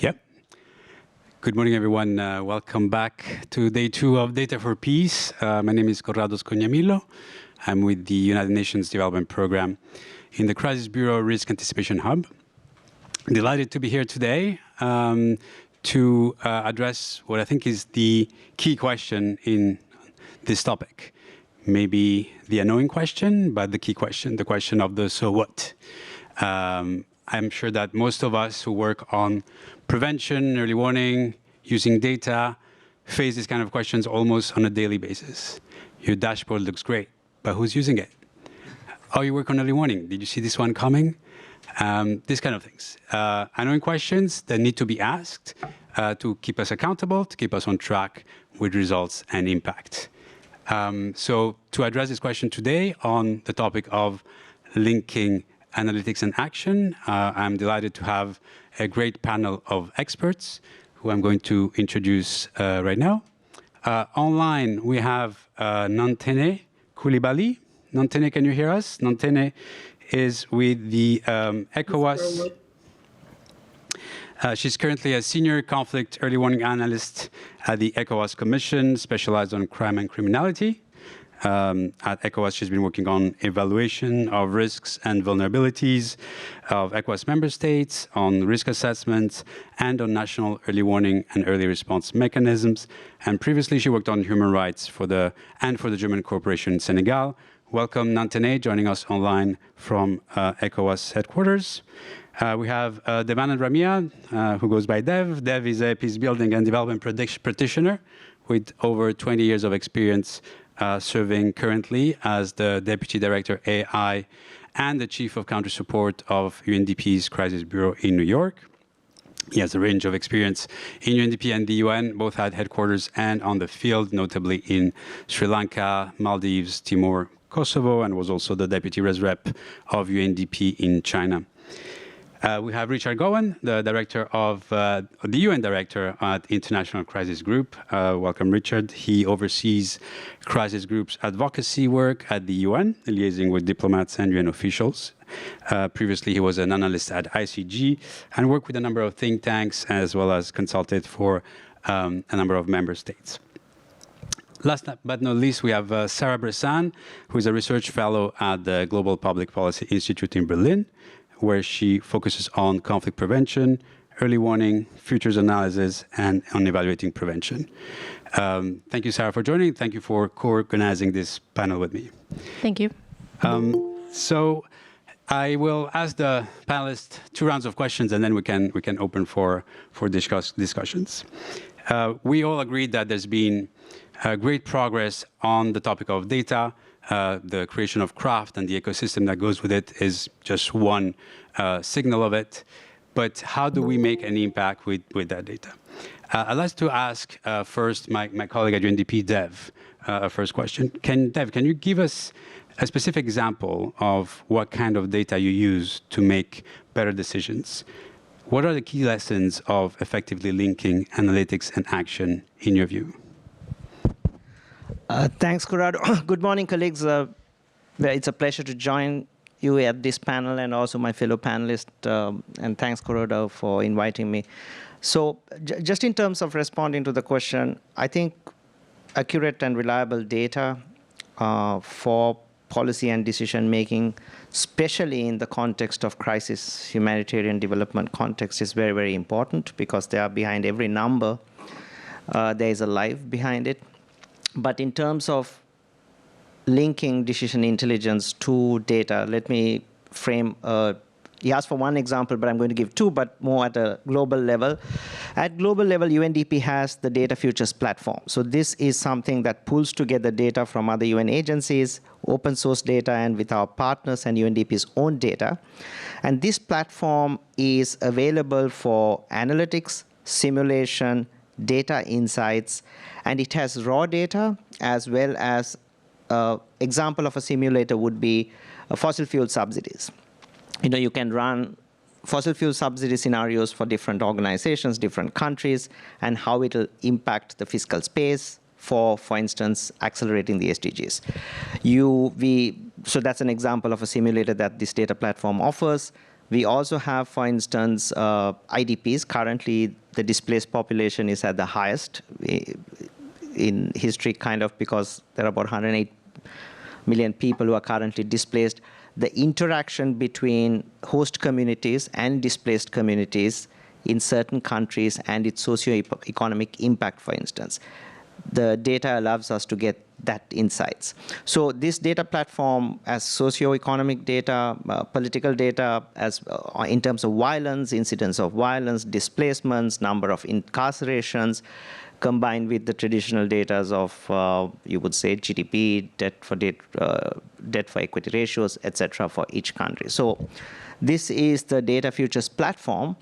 Yep. Good morning, everyone. Welcome back to day 2 of Data for Peace. My name is Corrado Scognamillo. I'm with the United Nations Development Program in the Crisis Bureau Risk Anticipation Hub. Delighted to be here today to address what I think is the key question in this topic. Maybe the annoying question, but the key question, the question of the so what. I'm sure that most of us who work on prevention, early warning, using data, face these kind of questions almost on a daily basis. Your dashboard looks great, but who's using it? Oh, you work on early warning. Did you see this one coming? These kind of things. Annoying questions that need to be asked to keep us accountable, to keep us on track with results and impact. So to address this question today on the topic of linking analytics and action, I'm delighted to have a great panel of experts who I'm going to introduce right now. Online, we have Nantene Coulibaly. Nantene, can you hear us? Nantene is with the ECOWAS. She's currently a senior conflict early warning analyst at the ECOWAS Commission, specialized on crime and criminality. At ECOWAS, she's been working on evaluation of risks and vulnerabilities of ECOWAS member states, on risk assessments, and on national early warning and early response mechanisms. And previously, she worked on human rights for the German Corporation in Senegal. Welcome, Nantene, joining us online from ECOWAS headquarters. We have Devanand Ramia, who goes by Dev. Dev is a peacebuilding and development practitioner with over 20 years of experience serving currently as the Deputy Director AI and the Chief of Country Support of UNDP's Crisis Bureau in New York. He has a range of experience in UNDP and the UN, both at headquarters and on the field, notably in Sri Lanka, Maldives, Timor, Kosovo, and was also the Deputy Res Rep of UNDP in China. We have Richard Gowan, the director of the UN director at International Crisis Group. Welcome, Richard. He oversees crisis groups advocacy work at the UN, liaising with diplomats and UN officials. Previously, he was an analyst at ICG and worked with a number of think tanks, as well as consulted for a number of member states. Last but not least, we have Sarah Bressan, who is a research fellow at the Global Public Policy Institute in Berlin, where she focuses on conflict prevention, early warning, futures analysis, and on evaluating prevention. Thank you, Sarah, for joining. Thank you for co-organizing this panel with me. Thank you. So I will ask the panelists 2 rounds of questions, and then we can open for discussions. We all agree that there's been great progress on the topic of data. The creation of CRAF'd and the ecosystem that goes with it is just one signal of it. But how do we make any impact with that data? I'd like to ask first my colleague at UNDP, Dev, a first question. Dev, can you give us a specific example of what kind of data you use to make better decisions? What are the key lessons of effectively linking analytics and action in your view? Thanks, Corrado. Good morning, colleagues. It's a pleasure to join you at this panel and also my fellow panelists. And thanks, Corrado, for inviting me. So just in terms of responding to the question, I think accurate and reliable data for policy and decision making, especially in the context of crisis humanitarian development context, is very, very important because they are behind every number. There is a life behind it. But in terms of linking decision intelligence to data, let me frame, he asked for one example, but I'm going to give 2, but more at a global level. At global level, UNDP has the Data Futures platform. So this is something that pulls together data from other UN agencies, open source data, and with our partners and UNDP's own data. And this platform is available for analytics, simulation, data insights, and it has raw data as well as example of a simulator would be fossil fuel subsidies. You can run fossil fuel subsidy scenarios for different organizations, different countries, and how it will impact the fiscal space for instance, accelerating the SDGs. So that's an example of a simulator that this data platform offers. We also have, for instance, IDPs. Currently, the displaced population is at the highest in history, kind of, because there are about 108 million people who are currently displaced. The interaction between host communities and displaced communities in certain countries and its socio-economic impact, for instance. The data allows us to get that insights. So this data platform as socio-economic data, political data, as in terms of violence, incidence of violence, displacements, number of incarcerations, combined with the traditional data of, you would say, GDP, debt for equity ratios, etc., for each country. So this is the Data Futures platform,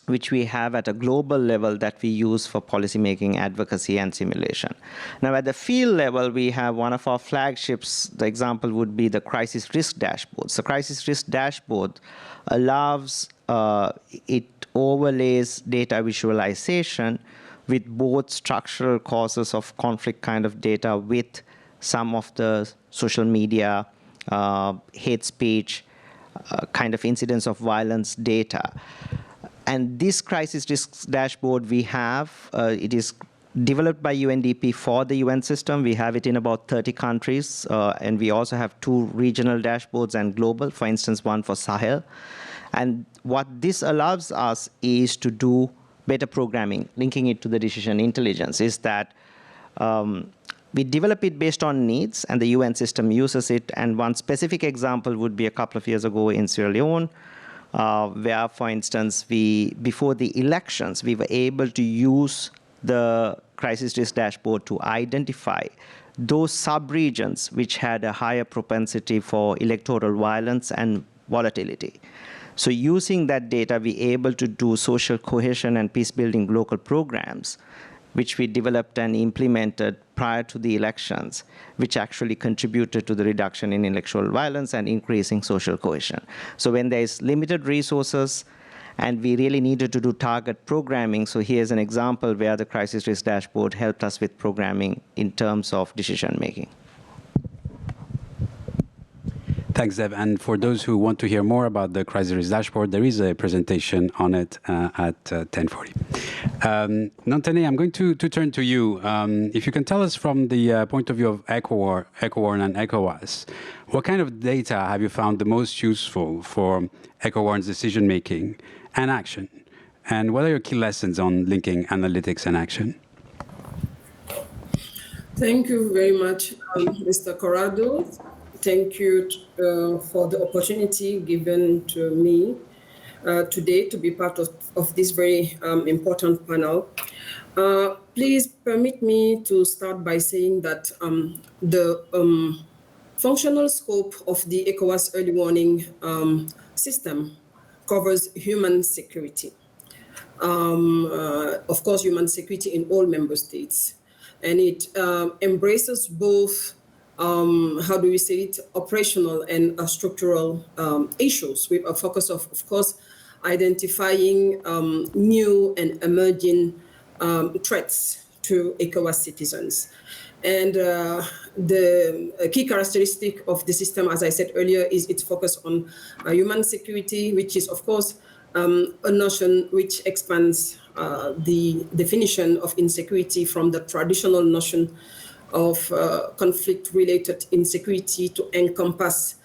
which we have at a global level that we use for policymaking, advocacy, and simulation. Now, at the field level, we have one of our flagships. The example would be the crisis risk dashboard. So crisis risk dashboard allows, it overlays data visualization with both structural causes of conflict kind of data with some of the social media, hate speech, kind of incidents of violence data. And this crisis risk dashboard we have, it is developed by UNDP for the UN system. We have it in about 30 countries, and we also have 2 regional dashboards and global, for instance, one for Sahel. And what this allows us is to do better programming, linking it to the decision intelligence, is that we develop it based on needs, and the UN system uses it. And one specific example would be a couple of years ago in Sierra Leone, where, for instance, before the elections, we were able to use the crisis risk dashboard to identify those sub-regions which had a higher propensity for electoral violence and volatility. So using that data, we're able to do social cohesion and peace-building local programs, which we developed and implemented prior to the elections, which actually contributed to the reduction in electoral violence and increasing social cohesion. So when there's limited resources and we really needed to do target programming, so here's an example where the crisis risk dashboard helped us with programming in terms of decision making. Thanks, Dev. And for those who want to hear more about the crisis risk dashboard, there is a presentation on it at 10:40. Nantane, I'm going to turn to you. If you can tell us from the point of view of ECOWARN and ECOWAS, what kind of data have you found the most useful for ECOWARN's decision-making and action? And what are your key lessons on linking analytics and action? Thank you very much, Mr. Corrado. Thank you for the opportunity given to me today to be part of this very important panel. Please permit me to start by saying that the functional scope of the ECOWAS early warning system covers human security. Of course, human security in all member states. And it embraces both how do we say it, operational and structural issues with a focus of course, identifying new and emerging threats to ECOWAS citizens. And the key characteristic of the system, as I said earlier, is its focus on human security, which is, of course, a notion which expands the definition of insecurity from the traditional notion of conflict-related insecurity to encompass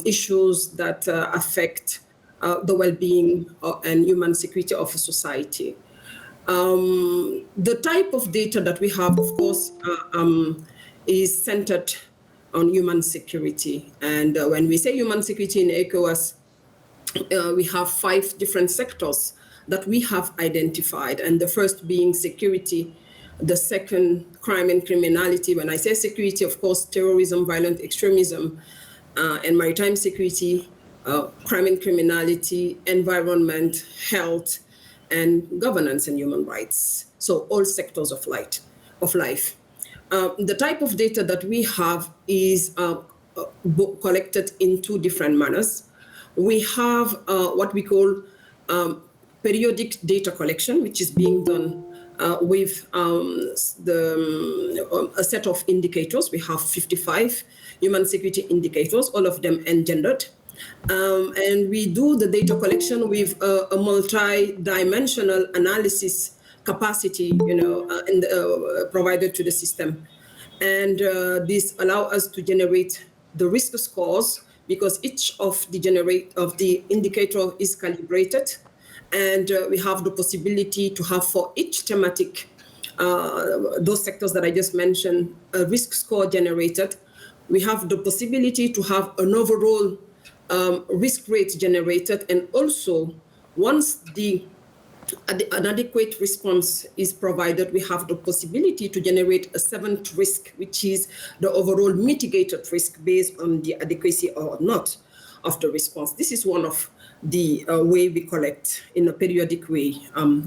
issues that affect the well-being and human security of a society. The type of data that we have, of course, is centered on human security. And when we say human security in ECOWAS, we have 5 different sectors that we have identified. And the first being security, the second, crime and criminality. When I say security, of course, terrorism, violent extremism, and maritime security, crime and criminality, environment, health, and governance and human rights. So all sectors of life. The type of data that we have is collected in 2 different manners. We have what we call periodic data collection, which is being done with a set of indicators. We have 55 human security indicators, all of them engendered. And we do the data collection with a multi-dimensional analysis capacity, provided to the system. And this allows us to generate the risk scores because each of the indicator is calibrated, and we have the possibility to have for each thematic, those sectors that I just mentioned, a risk score generated. We have the possibility to have an overall risk rate generated, and also once an adequate response is provided, we have the possibility to generate a seventh risk, which is the overall mitigated risk based on the adequacy or not of the response. This is one of the way we collect in a periodic way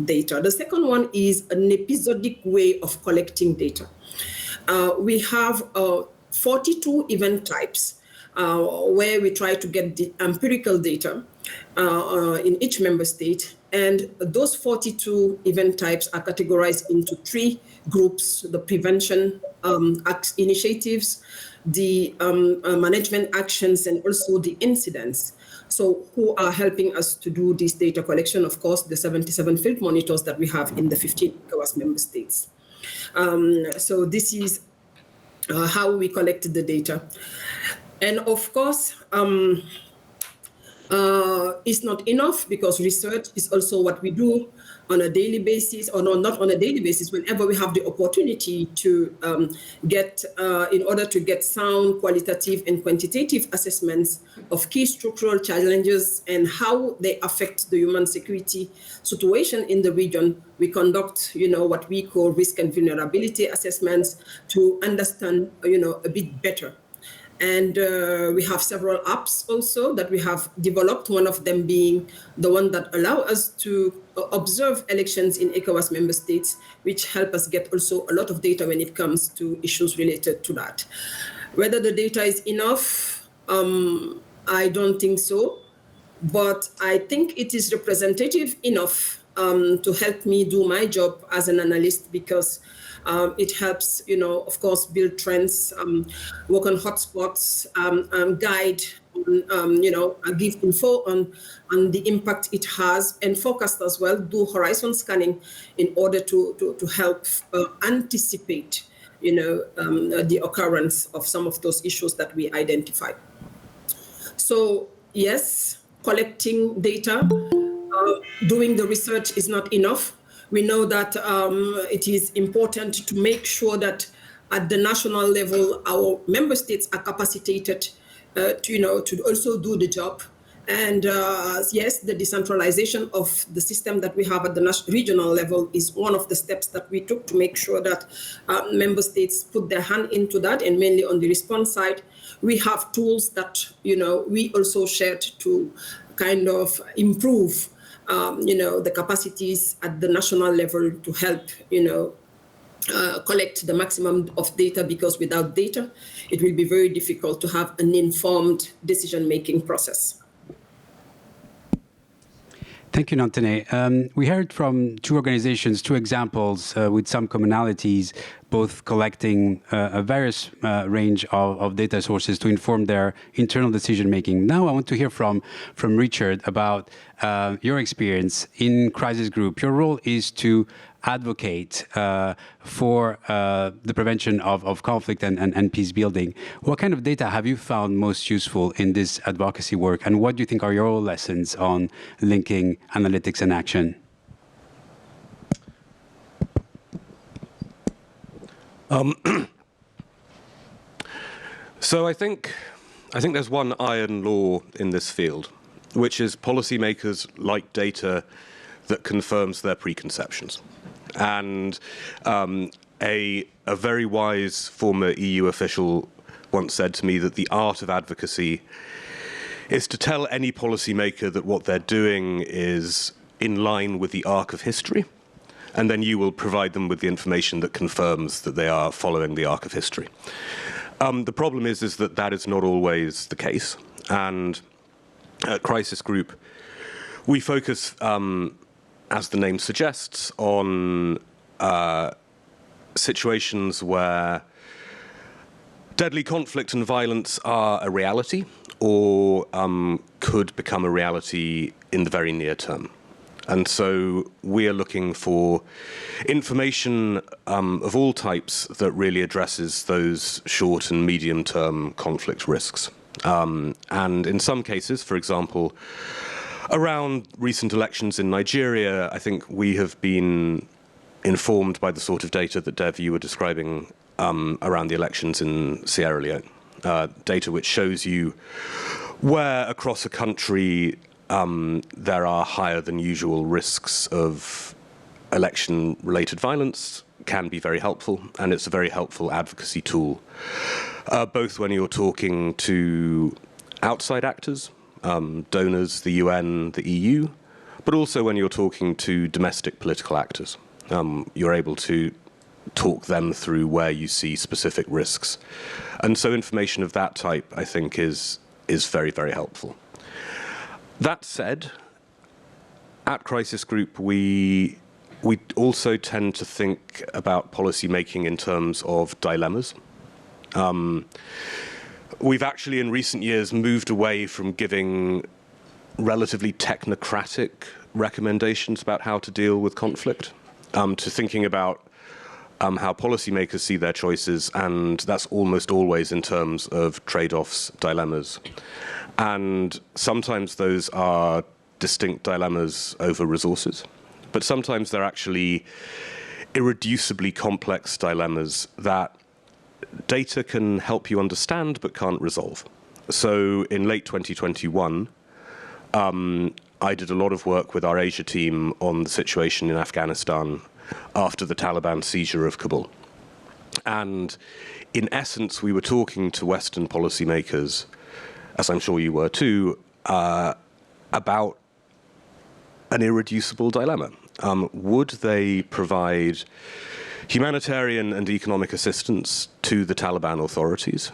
data. The second one is an episodic way of collecting data. We have 42 event types where we try to get the empirical data in each member state. And those 42 event types are categorized into 3 groups: the prevention initiatives, the management actions, and also the incidents. So who are helping us to do this data collection? Of course, the 77 field monitors that we have in the 15 ECOWAS member states. So this is how we collected the data. And of course, it's not enough, because research is also what we do on a daily basis, or no, not on a daily basis, whenever we have the opportunity to in order to get sound qualitative and quantitative assessments of key structural challenges and how they affect the human security situation in the region. We conduct, what we call risk and vulnerability assessments to understand, a bit better. And we have several apps also that we have developed, one of them being the one that allow us to observe elections in ECOWAS member states, which help us get also a lot of data when it comes to issues related to that. Whether the data is enough, I don't think so, but I think it is representative enough to help me do my job as an analyst, because it helps, of course, build trends, work on hotspots, guide, give info on the impact it has, and forecast as well, do horizon scanning in order to help anticipate, the occurrence of some of those issues that we identify. So yes, collecting data, doing the research is not enough. We know that it is important to make sure that at the national level, our member states are capacitated to also do the job. And yes, the decentralization of the system that we have at the regional level is one of the steps that we took to make sure that member states put their hand into that, and mainly on the response side. We have tools that, we also shared to kind of improve the capacities at the national level to help, collect the maximum of data, because without data, it will be very difficult to have an informed decision-making process. Thank you, Nantane. We heard from 2 organizations, 2 examples with some commonalities, both collecting a various range of data sources to inform their internal decision-making. Now I want to hear from Richard about your experience in crisis group. Your role is to advocate for the prevention of conflict and peace building. What kind of data have you found most useful in this advocacy work, and what do you think are your lessons on linking analytics and action? So I think there's one iron law in this field, which is policymakers like data that confirms their preconceptions. And a very wise former EU official once said to me that the art of advocacy is to tell any policymaker that what they're doing is in line with the arc of history, and then you will provide them with the information that confirms that they are following the arc of history. The problem is that is not always the case, and at Crisis Group, we focus, as the name suggests, on situations where Deadly conflict and violence are a reality, or could become a reality in the very near term. And so we are looking for information of all types that really addresses those short and medium-term conflict risks. And in some cases, for example, around recent elections in Nigeria, I think we have been informed by the sort of data that, Dev, you were describing around the elections in Sierra Leone. Data which shows you where across a country there are higher than usual risks of election-related violence can be very helpful, and it's a very helpful advocacy tool, both when you're talking to outside actors, donors, the UN, the EU, but also when you're talking to domestic political actors. You're able to talk them through where you see specific risks. And so information of that type, I think, is very, very helpful. That said, at Crisis Group, we also tend to think about policy making in terms of dilemmas. We've actually, in recent years, moved away from giving relatively technocratic recommendations about how to deal with conflict, to thinking about how policymakers see their choices, and that's almost always in terms of trade-offs, dilemmas. And sometimes those are distinct dilemmas over resources, but sometimes they're actually irreducibly complex dilemmas that data can help you understand but can't resolve. So in late 2021, I did a lot of work with our Asia team on the situation in Afghanistan after the Taliban seizure of Kabul. And in essence, we were talking to Western policymakers, as I'm sure you were too, about an irreducible dilemma. Would they provide humanitarian and economic assistance to the Taliban authorities,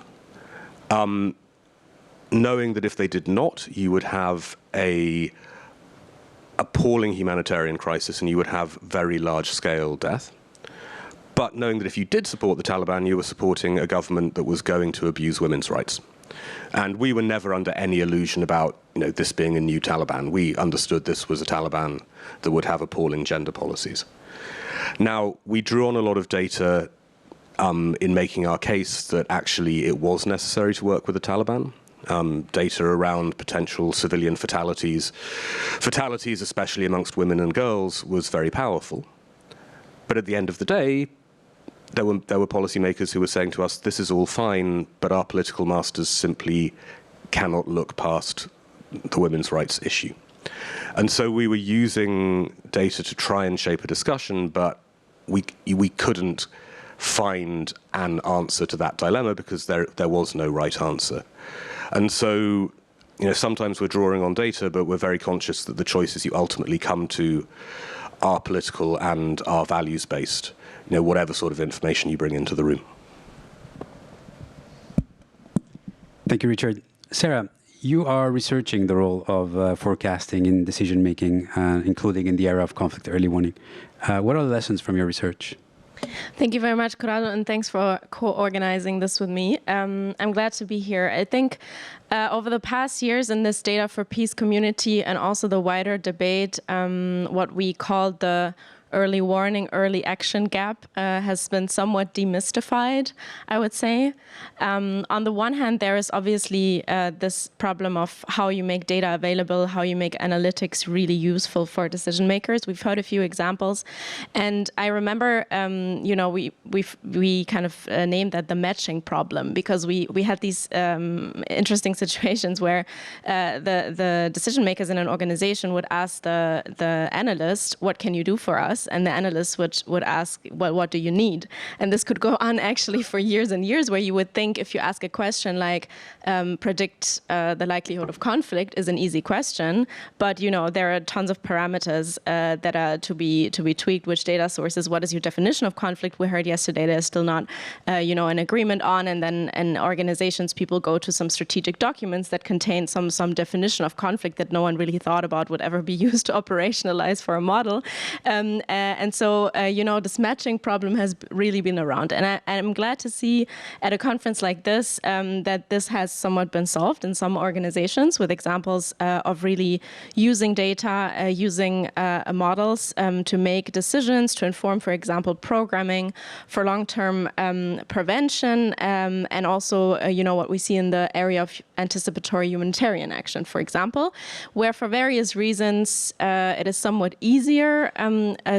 knowing that if they did not, you would have an appalling humanitarian crisis and you would have very large-scale death, but knowing that if you did support the Taliban, you were supporting a government that was going to abuse women's rights. And we were never under any illusion about, this being a new Taliban. We understood this was a Taliban that would have appalling gender policies. Now, we drew on a lot of data in making our case that actually it was necessary to work with the Taliban. Data around potential civilian fatalities especially amongst women and girls, was very powerful. But at the end of the day, there were policymakers who were saying to us, this is all fine, but our political masters simply cannot look past the women's rights issue. And so we were using data to try and shape a discussion, but we couldn't find an answer to that dilemma because there was no right answer. And so, sometimes we're drawing on data, but we're very conscious that the choices you ultimately come to are political and are values-based, whatever sort of information you bring into the room. Thank you, Richard. Sarah, you are researching the role of forecasting in decision-making, including in the era of conflict early warning. What are the lessons from your research? Thank you very much, Corrado, and thanks for co-organizing this with me. I'm glad to be here. I think over the past years in this Data for Peace community and also the wider debate, what we called the early warning, early action gap has been somewhat demystified, I would say. On the one hand, there is obviously this problem of how you make data available, how you make analytics really useful for decision makers. We've heard a few examples. And I remember, we kind of named that the matching problem, because we had these interesting situations where the decision makers in an organization would ask the analyst, what can you do for us? And the analyst would ask, well, what do you need? And this could go on actually for years and years, where you would think if you ask a question like predict the likelihood of conflict is an easy question, but there are tons of parameters that are to be tweaked. Which data sources? What is your definition of conflict? We heard yesterday there's still not an agreement on, and then in organizations people go to some strategic documents that contain some definition of conflict that no one really thought about would ever be used to operationalize for a model. And And so, this matching problem has really been around. And I'm glad to see at a conference like this that this has somewhat been solved in some organizations with examples of really using data, using models to make decisions, to inform, for example, programming for long-term prevention, and also, what we see in the area of anticipatory humanitarian action, for example, where for various reasons it is somewhat easier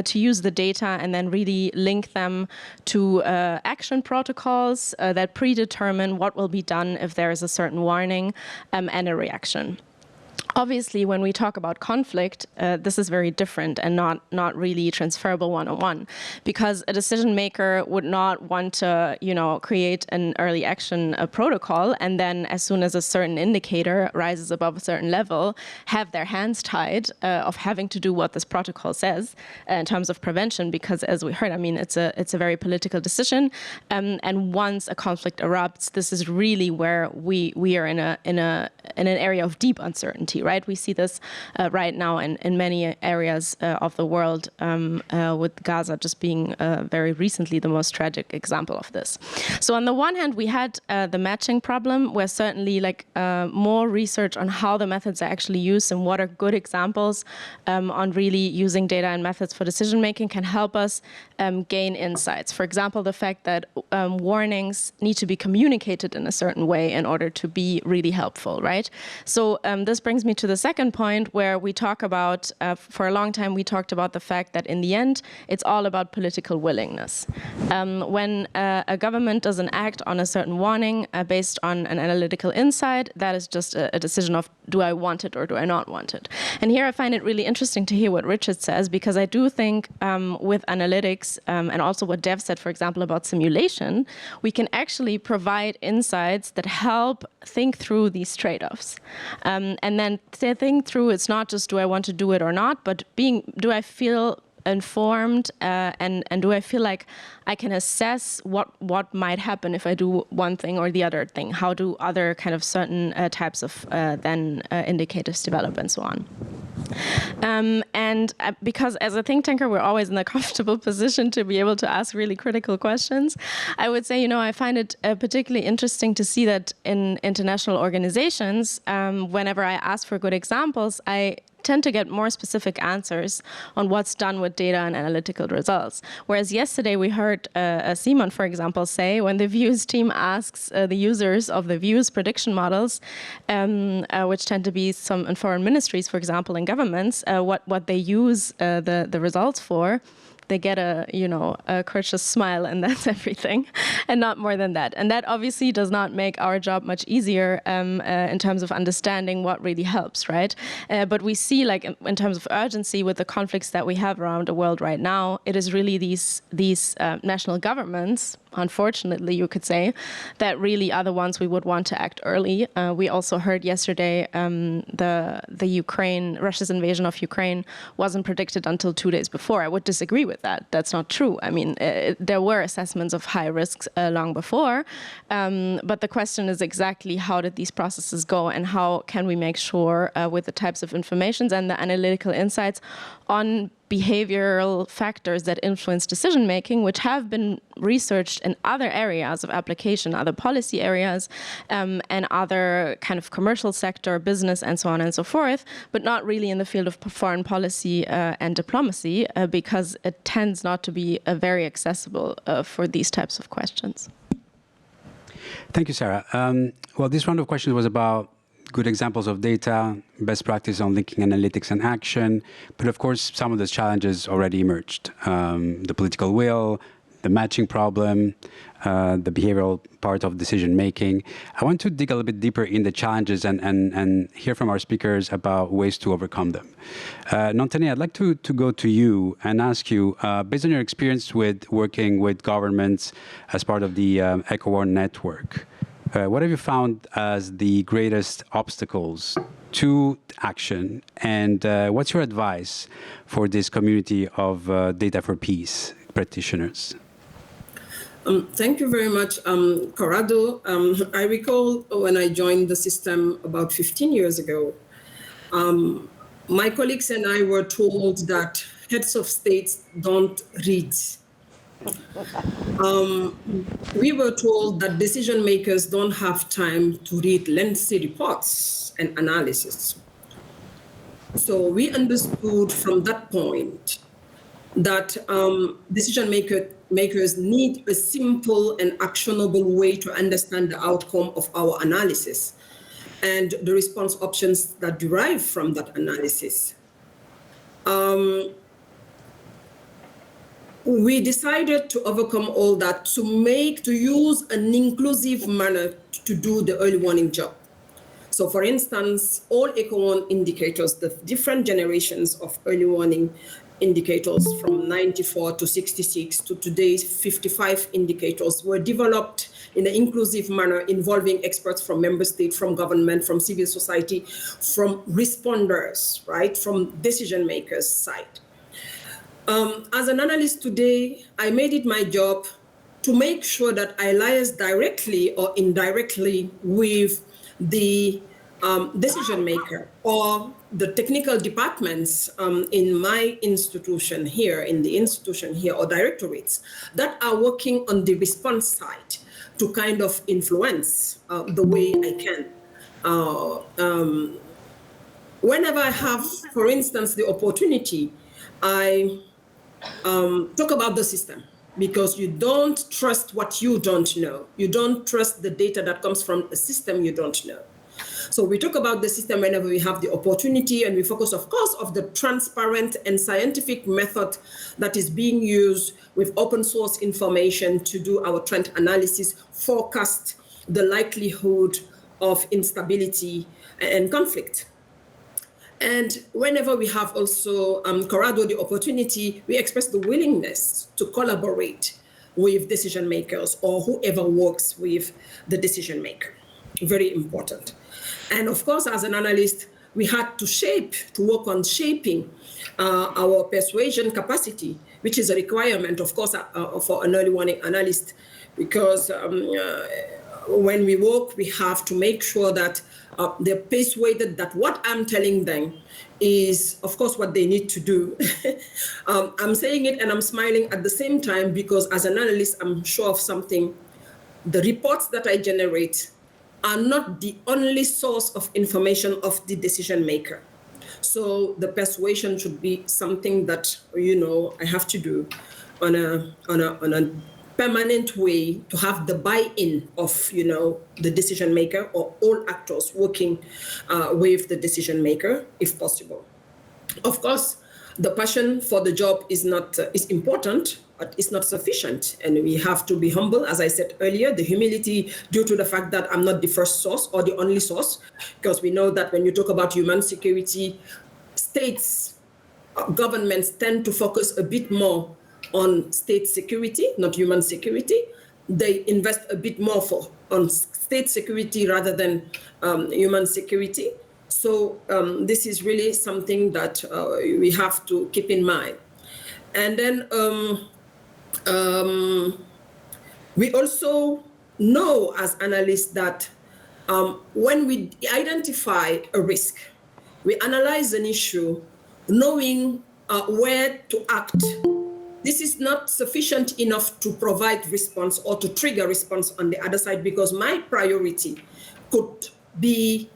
to use the data and then really link them to action protocols that predetermine what will be done if there is a certain warning and a reaction. Obviously, when we talk about conflict, this is very different and not really transferable one-on-one, because a decision maker would not want to, create an early action protocol and then, as soon as a certain indicator rises above a certain level, have their hands tied of having to do what this protocol says in terms of prevention. Because, as we heard, it's a very political decision, and once a conflict erupts, this is really where we are in an area of deep uncertainty. Right, we see this right now in many areas of the world, with Gaza just being very recently the most tragic example of this. So on the one hand, we had the matching problem, where certainly more research on how the methods are actually used and what are good examples on really using data and methods for decision making can help us gain insights. For example, the fact that warnings need to be communicated in a certain way in order to be really helpful, right? So this brings me to the second point, where we talk about, for a long time, we talked about the fact that in the end, it's all about political willingness. When a government doesn't act on a certain warning based on an analytical insight, that is just a decision of, do I want it or do I not want it? And here I find it really interesting to hear what Richard says, because I do think with analytics and also what Dev said, for example, about simulation, we can actually provide insights that help think through these trade-offs. And then think through, it's not just do I want to do it or not, but do I feel informed and do I feel like I can assess what might happen if I do one thing or the other thing? How do other kind of certain types of indicators develop and so on? Because as a think tanker, we're always in a comfortable position to be able to ask really critical questions. I would say, I find it particularly interesting to see that in international organizations, whenever I ask for good examples, I tend to get more specific answers on what's done with data and analytical results. Whereas yesterday we heard Simon, for example, say when the views team asks the users of the views prediction models, which tend to be some in foreign ministries, for example, in governments, what they use the results for, they get a courteous smile, and that's everything, and not more than that. And that obviously does not make our job much easier in terms of understanding what really helps, right? But we see, in terms of urgency with the conflicts that we have around the world right now, it is really these national governments, unfortunately, you could say, that really are the ones we would want to act early. We also heard yesterday Russia's invasion of Ukraine wasn't predicted until 2 days before. I would disagree with that. That's not true. There were assessments of high risks long before, but the question is exactly how did these processes go and how can we make sure with the types of information and the analytical insights on behavioral factors that influence decision-making, which have been researched in other areas of application, other policy areas, and other kind of commercial sector, business, and so on and so forth, but not really in the field of foreign policy and diplomacy, because it tends not to be very accessible for these types of questions. Thank you, Sarah. Well, this round of questions was about good examples of data, best practice on linking analytics and action. But of course, some of those challenges already emerged. The political will, the matching problem, the behavioral part of decision-making. I want to dig a little bit deeper in the challenges and hear from our speakers about ways to overcome them. Nantani, I'd like to go to you and ask you, based on your experience with working with governments as part of the EcoWar network, what have you found as the greatest obstacles to action? And what's your advice for this community of Data for Peace practitioners? Thank you very much, Corrado. I recall when I joined the system about 15 years ago, my colleagues and I were told that heads of states don't read. We were told that decision makers don't have time to read lengthy reports and analysis. So we understood from that point that decision makers need a simple and actionable way to understand the outcome of our analysis and the response options that derive from that analysis. We decided to overcome all that to use an inclusive manner to do the early warning job. So for instance, all ECO1 indicators, the different generations of early warning indicators from 94 to 66 to today's 55 indicators were developed in an inclusive manner involving experts from member states, from government, from civil society, from responders, right, from decision makers' side. As an analyst today, I made it my job to make sure that I liaise directly or indirectly with the decision maker or the technical departments in my institution here, or directorates that are working on the response side to kind of influence the way I can. Whenever I have, for instance, the opportunity, I talk about the system, because you don't trust what you don't know. You don't trust the data that comes from a system you don't know. So we talk about the system whenever we have the opportunity, and we focus, of course, on the transparent and scientific method that is being used with open source information to do our trend analysis, forecast the likelihood of instability and conflict. And whenever we have also, Corrado, the opportunity, we express the willingness to collaborate with decision makers or whoever works with the decision maker. Very important. And of course, as an analyst, we had to work on shaping our persuasion capacity, which is a requirement, of course, for an early warning analyst, because when we work, we have to make sure that they're persuaded that what I'm telling them is, of course, what they need to do. I'm saying it and I'm smiling at the same time, because as an analyst, I'm sure of something. The reports that I generate are not the only source of information of the decision maker. So the persuasion should be something that, I have to do on a permanent way to have the buy-in of, the decision maker or all actors working with the decision maker, if possible. Of course, the passion for the job is important, but it's not sufficient. And we have to be humble, as I said earlier, the humility due to the fact that I'm not the first source or the only source, because we know that when you talk about human security, states, governments tend to focus a bit more on state security, not human security. They invest a bit more on state security rather than human security. So this is really something that we have to keep in mind. And then we also know as analysts that when we identify a risk, we analyze an issue, knowing where to act. This is not sufficient enough to provide response or to trigger response on the other side, because my priority could be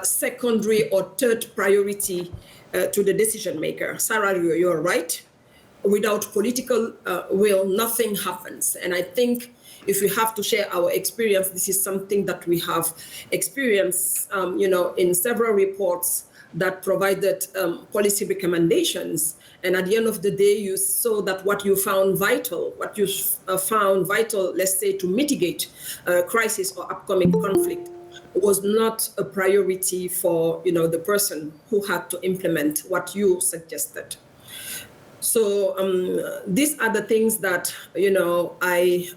secondary or third priority to the decision maker. Sarah, you're right. Without political will, nothing happens. And I think if we have to share our experience, this is something that we have experienced, in several reports that provided policy recommendations. And at the end of the day, you saw that what you found vital, let's say, to mitigate crisis or upcoming conflict, was not a priority for the person who had to implement what you suggested. So these are the things that I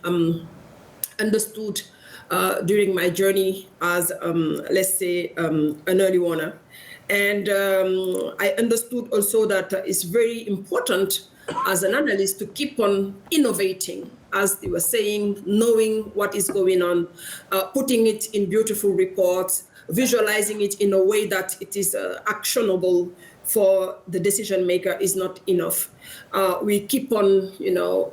understood during my journey as let's say an early warner. And I understood also that it's very important as an analyst to keep on innovating, as they were saying, knowing what is going on, putting it in beautiful reports, visualizing it in a way that it is actionable for the decision maker is not enough. We keep on,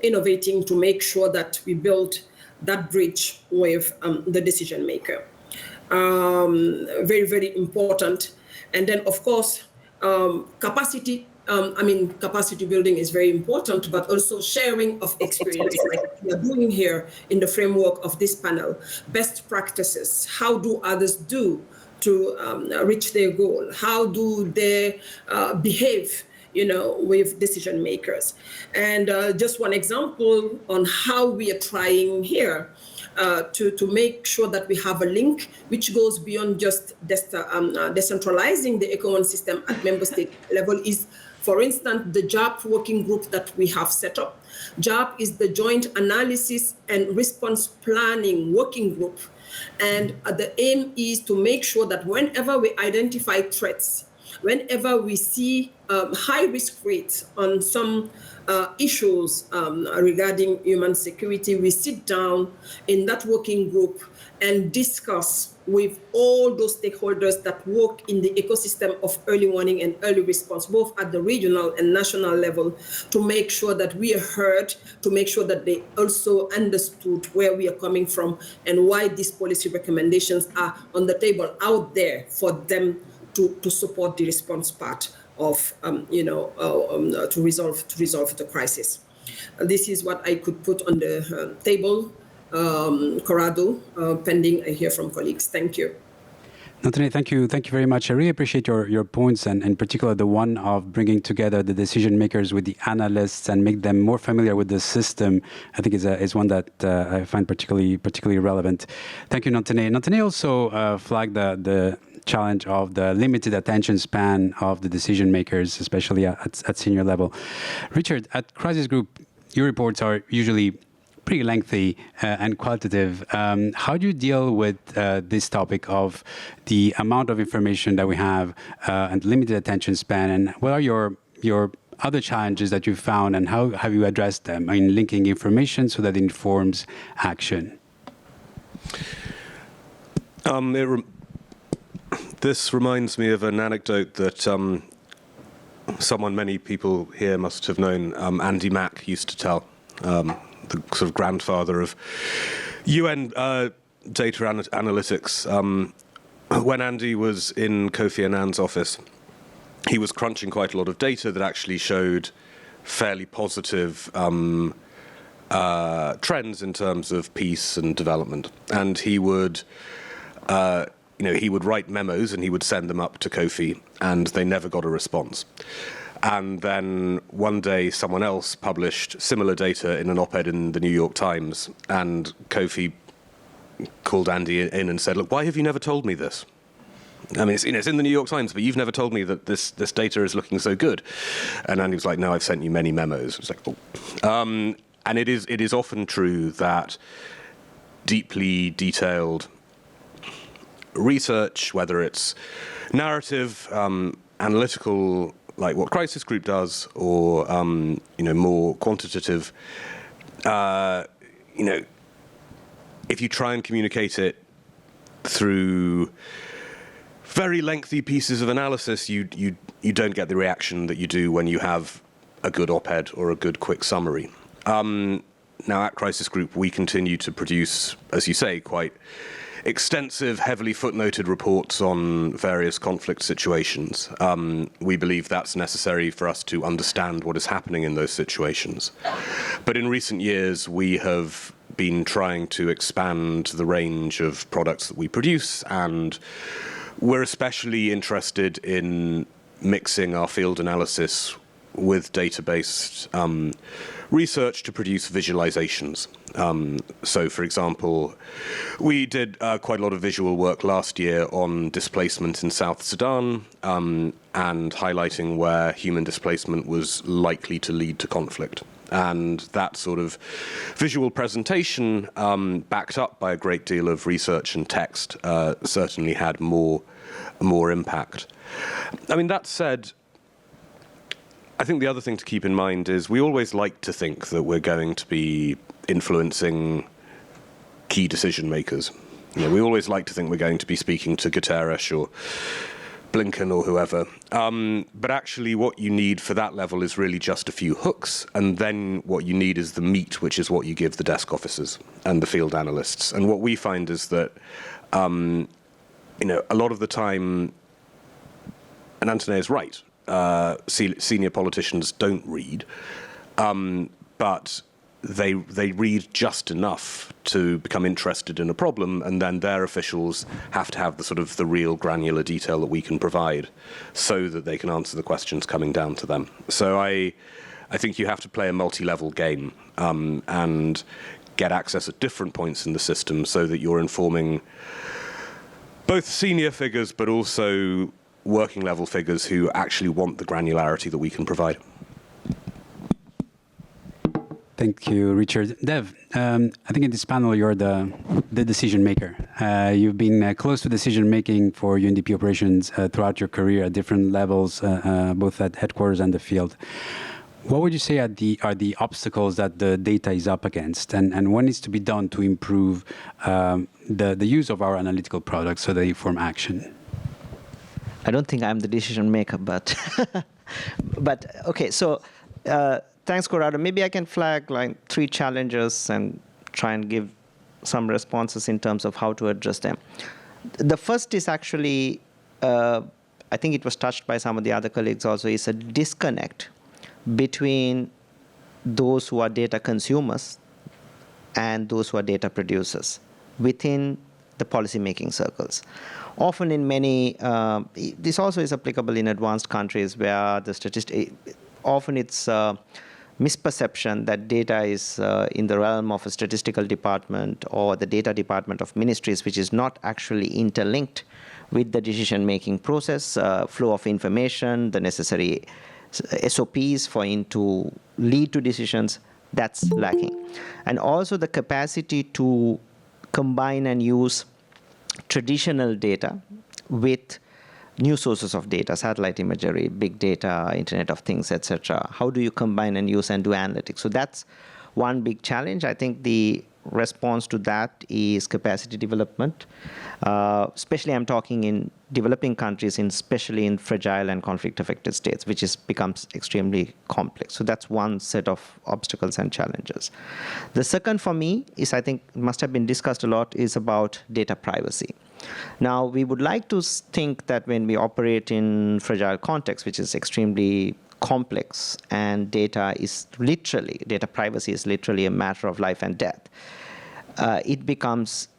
innovating to make sure that we build that bridge with the decision maker. Very, very important. And then, of course, capacity. Capacity building is very important, but also sharing of experience, like we are doing here in the framework of this panel. Best practices. How do others do to reach their goal? How do they behave, with decision makers? And just one example on how we are trying here to make sure that we have a link which goes beyond just decentralizing the ECO1 system at member state level is, for instance, the JAP working group that we have set up. JAP is the Joint Analysis and Response Planning Working Group. And the aim is to make sure that whenever we identify threats, whenever we see high risk rates on some issues regarding human security, we sit down in that working group and discuss with all those stakeholders that work in the ecosystem of early warning and early response, both at the regional and national level, to make sure that we are heard, to make sure that they also understood where we are coming from and why these policy recommendations are on the table out there for them to support the response part of, to resolve the crisis. This is what I could put on the table. Corrado, pending I hear from colleagues. Thank you. Nathalie, thank you very much. I really appreciate your points, and in particular the one of bringing together the decision makers with the analysts and make them more familiar with the system. I think is one that I find particularly relevant. Thank you, Nathalie. Nathalie also flagged the challenge of the limited attention span of the decision makers, especially at senior level. Richard, at Crisis Group, your reports are usually pretty lengthy and qualitative. How do you deal with this topic of the amount of information that we have and limited attention span? And what are your other challenges that you've found, and how have you addressed them? I mean, linking information so that it informs action. This reminds me of an anecdote that someone many people here must have known, Andy Mack, used to tell. The sort of grandfather of UN data analytics. When Andy was in Kofi Annan's office, he was crunching quite a lot of data that actually showed fairly positive trends in terms of peace and development. And he would, he would write memos and he would send them up to Kofi, and they never got a response. And then one day someone else published similar data in an op-ed in the New York Times, and Kofi called Andy in and said, "Look, why have you never told me this? I mean, it's in the New York Times, but you've never told me that this data is looking so good." And Andy was like, "No, I've sent you many memos." It's like, oh. And it is often true that deeply detailed research, whether it's narrative, analytical, like what Crisis Group does, or more quantitative, if you try and communicate it through very lengthy pieces of analysis, you don't get the reaction that you do when you have a good op-ed or a good quick summary. Now at Crisis Group, we continue to produce, as you say, quite extensive, heavily footnoted reports on various conflict situations. We believe that's necessary for us to understand what is happening in those situations. But in recent years, we have been trying to expand the range of products that we produce, and we're especially interested in mixing our field analysis with data-based research to produce visualizations. So, for example, we did quite a lot of visual work last year on displacement in South Sudan, and highlighting where human displacement was likely to lead to conflict. And that sort of visual presentation, backed up by a great deal of research and text, certainly had more impact. I mean, that said, I think the other thing to keep in mind is we always like to think that we're going to be influencing key decision makers. We always like to think we're going to be speaking to Guterres or Blinken or whoever. But actually what you need for that level is really just a few hooks, and then what you need is the meat, which is what you give the desk officers and the field analysts. And what we find is that, a lot of the time, and Antoine is right, senior politicians don't read, but they read just enough to become interested in a problem, and then their officials have to have the real granular detail that we can provide so that they can answer the questions coming down to them. So I think you have to play a multi-level game and get access at different points in the system so that you're informing both senior figures but also working level figures who actually want the granularity that we can provide. Thank you, Richard. Dev, I think in this panel you're the decision maker. You've been close to decision making for UNDP operations throughout your career at different levels, both at headquarters and the field. What would you say are the obstacles that the data is up against, and what needs to be done to improve the use of our analytical products so they inform action? I don't think I'm the decision maker, but okay. So thanks, Corrado. Maybe I can flag like 3 challenges and try and give some responses in terms of how to address them. The first is actually, I think it was touched by some of the other colleagues also, is a disconnect between those who are data consumers and those who are data producers within the policy-making circles. Often in many, this also is applicable in advanced countries where often it's misperception that data is in the realm of a statistical department or the data department of ministries, which is not actually interlinked with the decision-making process, flow of information, the necessary SOPs for it to lead to decisions. That's lacking. And also the capacity to combine and use traditional data with new sources of data, satellite imagery, big data, Internet of Things, etc. How do you combine and use and do analytics? So that's one big challenge. I think the response to that is capacity development. Especially I'm talking in developing countries, especially in fragile and conflict-affected states, which becomes extremely complex. So that's one set of obstacles and challenges. The second for me is, I think must have been discussed a lot, is about data privacy. Now, we would like to think that when we operate in fragile context, which is extremely complex, and data privacy is literally a matter of life and death, it becomes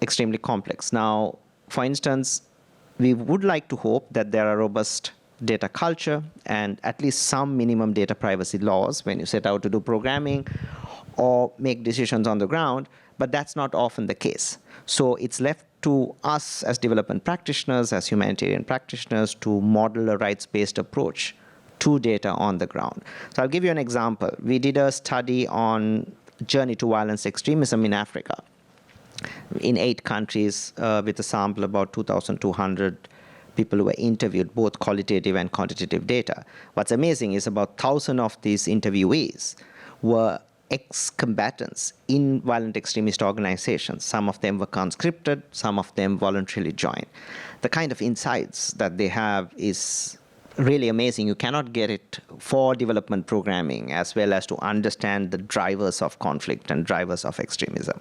extremely complex. Now, for instance, we would like to hope that there are robust data culture and at least some minimum data privacy laws when you set out to do programming or make decisions on the ground, but that's not often the case. So it's left to us as development practitioners, as humanitarian practitioners, to model a rights-based approach to data on the ground. So I'll give you an example. We did a study on journey to violence extremism in Africa in 8 countries with a sample about 2,200 people who were interviewed, both qualitative and quantitative data. What's amazing is about 1,000 of these interviewees were ex-combatants in violent extremist organizations. Some of them were conscripted, some of them voluntarily joined. The kind of insights that they have is really amazing. You cannot get it for development programming, as well as to understand the drivers of conflict and drivers of extremism.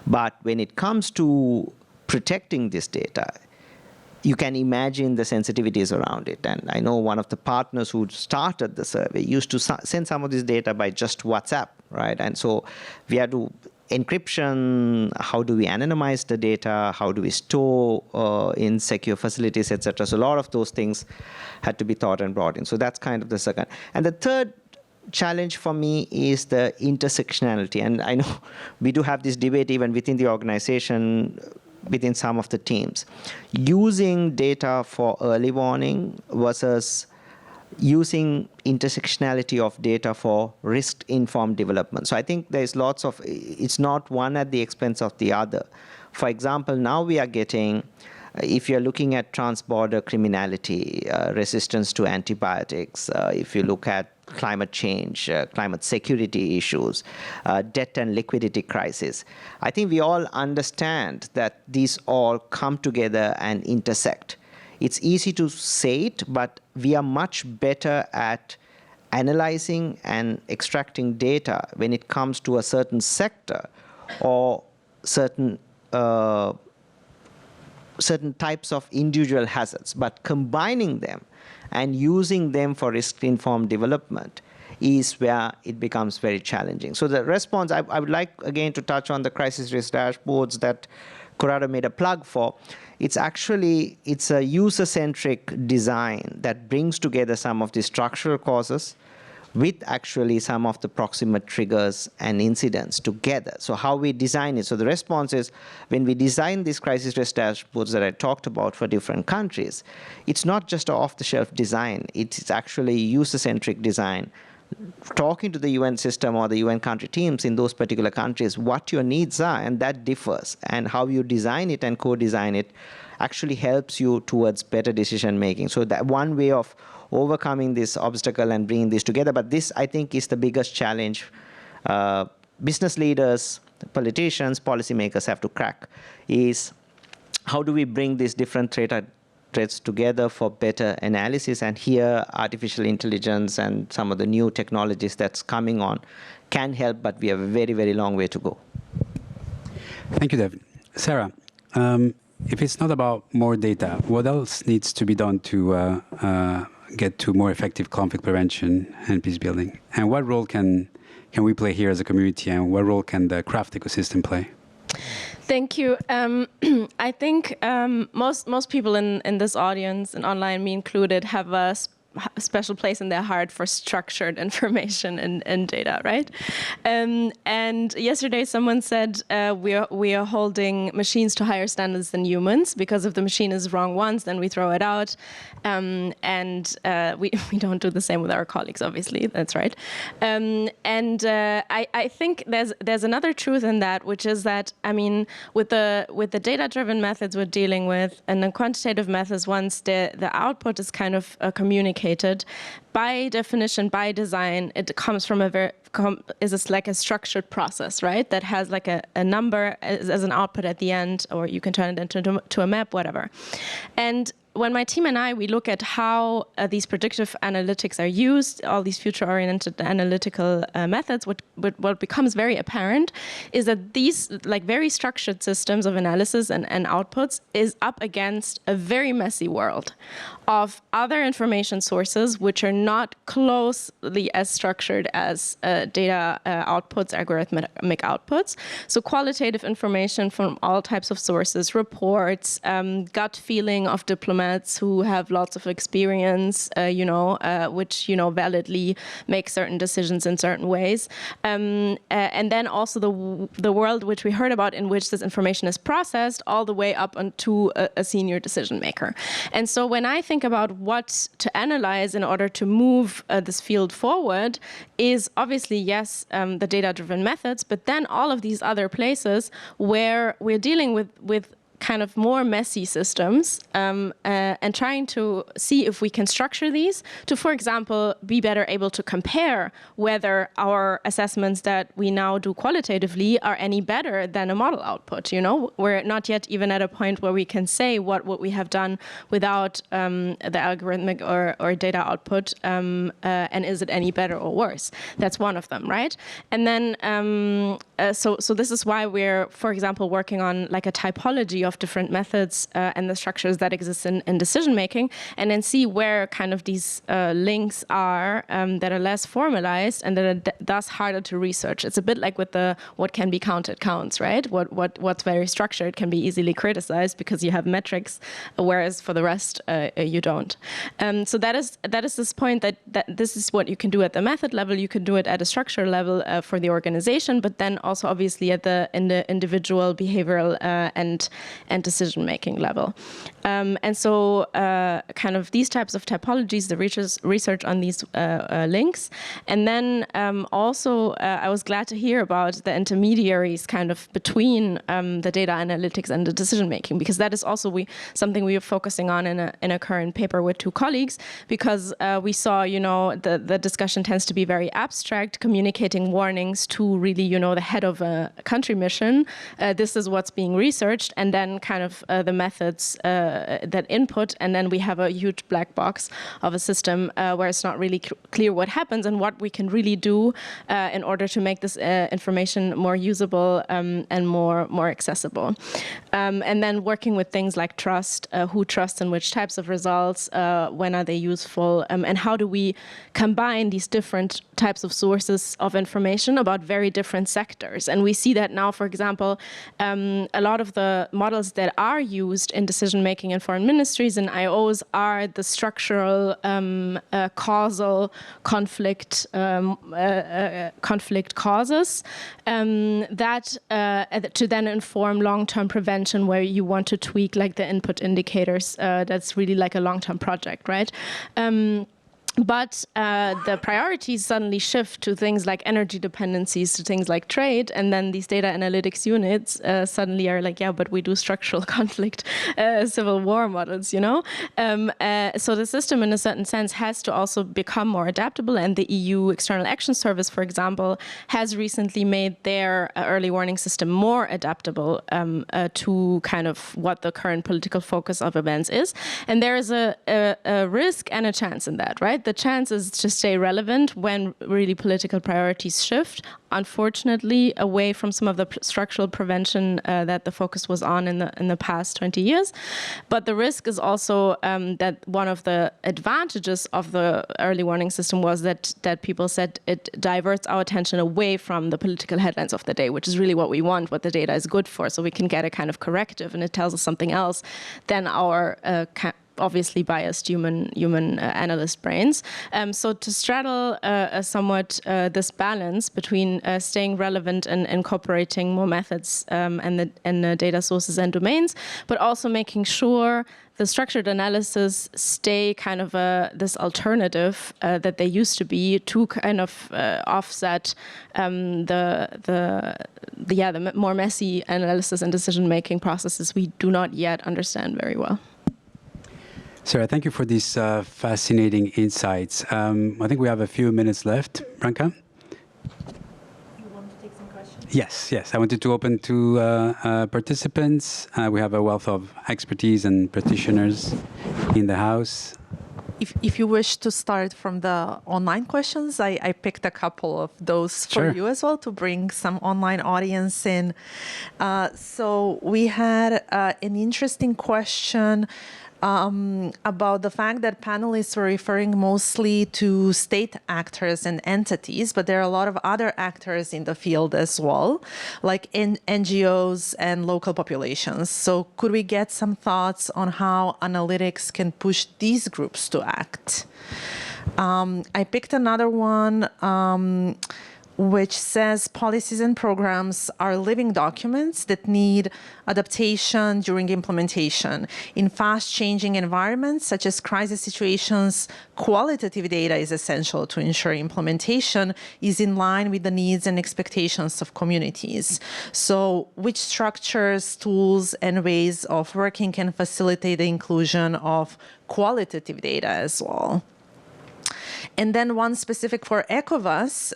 But when it comes to protecting this data, you can imagine the sensitivities around it. And I know one of the partners who started the survey used to send some of this data by just WhatsApp, right? And so we had to encryption, how do we anonymize the data, how do we store in secure facilities, etc. So a lot of those things had to be thought and brought in. So that's kind of the second. And the third challenge for me is the intersectionality. And I know we do have this debate even within the organization, within some of the teams. Using data for early warning versus using intersectionality of data for risk-informed development. So I think there's lots of, it's not one at the expense of the other. For example, now we are getting If you're looking at trans-border criminality, resistance to antibiotics, if you look at climate change, climate security issues, debt and liquidity crisis, I think we all understand that these all come together and intersect. It's easy to say it, but we are much better at analyzing and extracting data when it comes to a certain sector or certain types of individual hazards, but combining them and using them for risk-informed development is where it becomes very challenging. So the response, I would like again to touch on the crisis risk dashboards that Corrado made a plug for. It's a user-centric design that brings together some of the structural causes with actually some of the proximate triggers and incidents together. So how we design it. So the response is, when we design these crisis risk dashboards that I talked about for different countries, it's not just an off-the-shelf design. It's actually user-centric design, talking to the UN system or the UN country teams in those particular countries what your needs are, and that differs. And how you design it and co-design it actually helps you towards better decision making. So that one way of overcoming this obstacle and bringing this together. But this, I think, is the biggest challenge business leaders, politicians, policymakers have to crack, is how do we bring these different threats together for better analysis. And here, artificial intelligence and some of the new technologies that's coming on can help, but we have a very, very long way to go. Thank you, David. Sarah, if it's not about more data, what else needs to be done to get to more effective conflict prevention and peace building? And what role can we play here as a community, and what role can the CRAF'd ecosystem play? Thank you. I think most people in this audience and online, me included, have a special place in their heart for structured information and data, right? And yesterday someone said we are holding machines to higher standards than humans, because if the machine is wrong once, then we throw it out. And we don't do the same with our colleagues, obviously, that's right. I think there's another truth in that, which is that, I mean, with the data-driven methods we're dealing with and the quantitative methods, once the output is kind of communicated, by definition, by design, it comes from is like a structured process, right? That has like a number as an output at the end, or you can turn it into a map, whatever. And when my team and we look at how these predictive analytics are used, all these future-oriented analytical methods, what becomes very apparent is that these like very structured systems of analysis and outputs is up against a very messy world of other information sources which are not closely as structured as data outputs, algorithmic outputs. So qualitative information from all types of sources, reports, gut feeling of diplomats who have lots of experience, which, validly make certain decisions in certain ways. And then also the world which we heard about, in which this information is processed all the way up onto a senior decision maker. And so when I think about what to analyze in order to move this field forward, is obviously, yes, the data-driven methods, but then all of these other places where we're dealing with kind of more messy systems, and trying to see if we can structure these to, for example, be better able to compare whether our assessments that we now do qualitatively are any better than a model output. We're not yet even at a point where we can say what we have done without the algorithmic or data output, and is it any better or worse? That's one of them, right? And then, so this is why we're, for example, working on like a typology of different methods and the structures that exist in decision making, and then see where kind of these links are that are less formalized and that are thus harder to research. It's a bit like with the what can be counted counts, right? What's very structured can be easily criticized because you have metrics, whereas for the rest you don't. So that is this point that this is what you can do at the method level. You can do it at a structure level for the organization, but then also obviously in the individual behavioral and decision-making level. And so kind of these types of typologies, the research on these links. And then also I was glad to hear about the intermediaries kind of between the data analytics and the decision-making, because that is also something we are focusing on in a current paper with 2 colleagues, because we saw, the discussion tends to be very abstract, communicating warnings to really, the head of a country mission. This is what's being researched, and then kind of the methods that input, and then we have a huge black box of a system where it's not really clear what happens and what we can really do in order to make this information more usable and more accessible. And then working with things like trust, who trusts in which types of results, when are they useful, and how do we combine these different types of sources of information about very different sectors. And we see that now, for example, a lot of the models that are used in decision-making in foreign ministries and IOs are the structural causal conflict causes that to then inform long-term prevention, where you want to tweak like the input indicators. That's really like a long-term project, right? But the priorities suddenly shift to things like energy dependencies, to things like trade, and then these data analytics units suddenly are like, yeah, but we do structural conflict, civil war models, So the system, in a certain sense, has to also become more adaptable, and the EU External Action Service, for example, has recently made their early warning system more adaptable to kind of what the current political focus of events is. And there is a risk and a chance in that, right? The chance is to stay relevant when really political priorities shift, unfortunately, away from some of the structural prevention that the focus was on in the past 20 years. But the risk is also that one of the advantages of the early warning system was that people said it diverts our attention away from the political headlines of the day, which is really what we want, what the data is good for, so we can get a kind of corrective, and it tells us something else than our obviously biased human analyst brains. So to straddle somewhat this balance between staying relevant and incorporating more methods and the data sources and domains, but also making sure the structured analysis stay kind of this alternative that they used to be to kind of offset the more messy analysis and decision-making processes we do not yet understand very well. Sarah, thank you for these fascinating insights. I think we have a few minutes left. Branka? You want to take some questions? Yes. I wanted to open to participants. We have a wealth of expertise and practitioners in the house. If you wish to start from the online questions, I picked a couple of those for you as well to bring some online audience in. So we had an interesting question about the fact that panelists were referring mostly to state actors and entities, but there are a lot of other actors in the field as well, like NGOs and local populations. So could we get some thoughts on how analytics can push these groups to act? I picked another one which says policies and programs are living documents that need adaptation during implementation. In fast-changing environments, such as crisis situations, qualitative data is essential to ensure implementation is in line with the needs and expectations of communities. So which structures, tools, and ways of working can facilitate the inclusion of qualitative data as well? And then one specific for ECOWAS.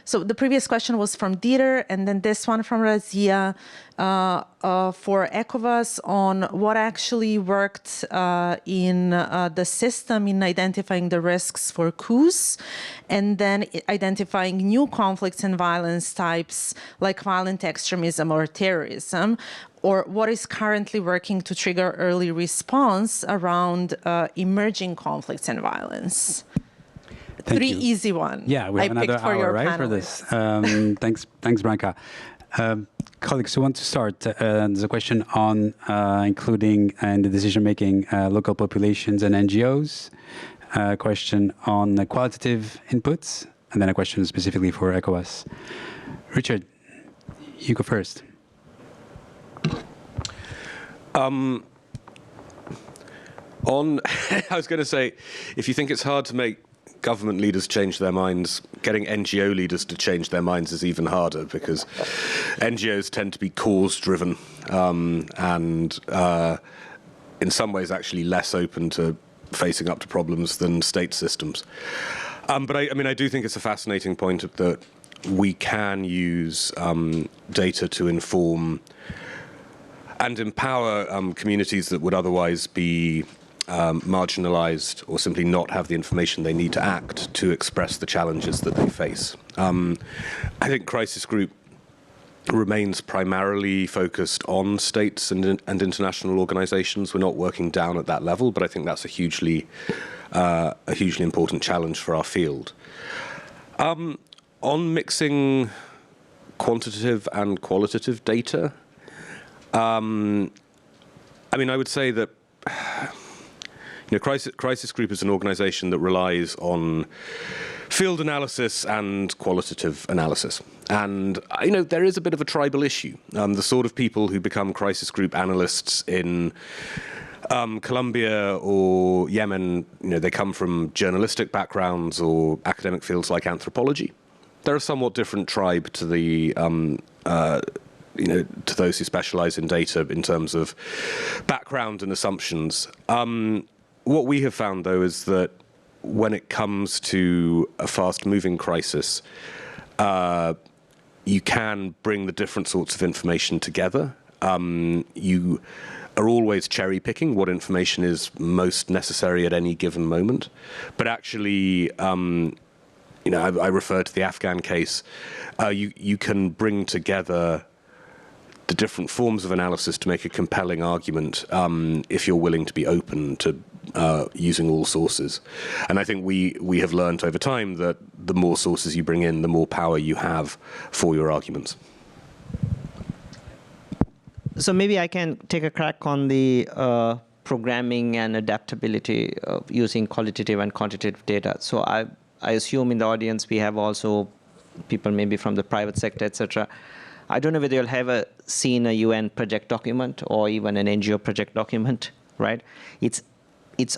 So the previous question was from Dieter, and then this one from Razia for ECOWAS on what actually worked in the system in identifying the risks for coups, and then identifying new conflicts and violence types like violent extremism or terrorism, or what is currently working to trigger early response around emerging conflicts and violence. Thank Three you. easy ones. Yeah, we have another hour, right, for this. Thanks, Branka. Colleagues who want to start, there's a question on including in the decision-making local populations and NGOs, a question on the qualitative inputs, and then a question specifically for ECOWAS. Richard, you go first. I was going to say, if you think it's hard to make government leaders change their minds, getting NGO leaders to change their minds is even harder, because NGOs tend to be cause-driven and in some ways actually less open to facing up to problems than state systems. But I mean, I do think it's a fascinating point that we can use data to inform and empower communities that would otherwise be marginalized or simply not have the information they need to act to express the challenges that they face. I think Crisis Group remains primarily focused on states and international organizations. We're not working down at that level, but I think that's a hugely important challenge for our field. On mixing quantitative and qualitative data, I mean, I would say that Crisis Group is an organization that relies on field analysis and qualitative analysis. And, there is a bit of a tribal issue. The sort of people who become Crisis Group analysts in Colombia or Yemen, they come from journalistic backgrounds or academic fields like anthropology. They're a somewhat different tribe to the to those who specialize in data in terms of background and assumptions. What we have found, though, is that when it comes to a fast-moving crisis, you can bring the different sorts of information together. You are always cherry-picking what information is most necessary at any given moment. But actually, I refer to the Afghan case. You can bring together the different forms of analysis to make a compelling argument if you're willing to be open to using all sources. And I think we have learned over time that the more sources you bring in, the more power you have for your arguments. So maybe I can take a crack on the programming and adaptability of using qualitative and quantitative data. So I assume in the audience we have also people maybe from the private sector, etc. I don't know whether you'll have seen a UN project document or even an NGO project document, right? It's